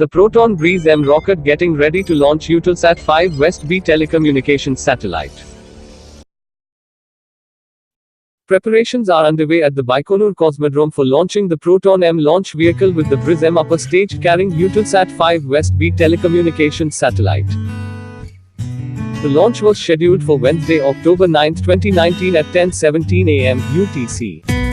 The Proton Briz-M rocket getting ready to launch Eutelsat 5 West B telecommunications satellite. Preparations are underway at the Baikonur Cosmodrome for launching the Proton-M launch vehicle with the Briz-M upper stage carrying Eutelsat 5 West B telecommunications satellite. The launch was scheduled for Wednesday, October 9, 2019 at 10:17 a.m. UTC.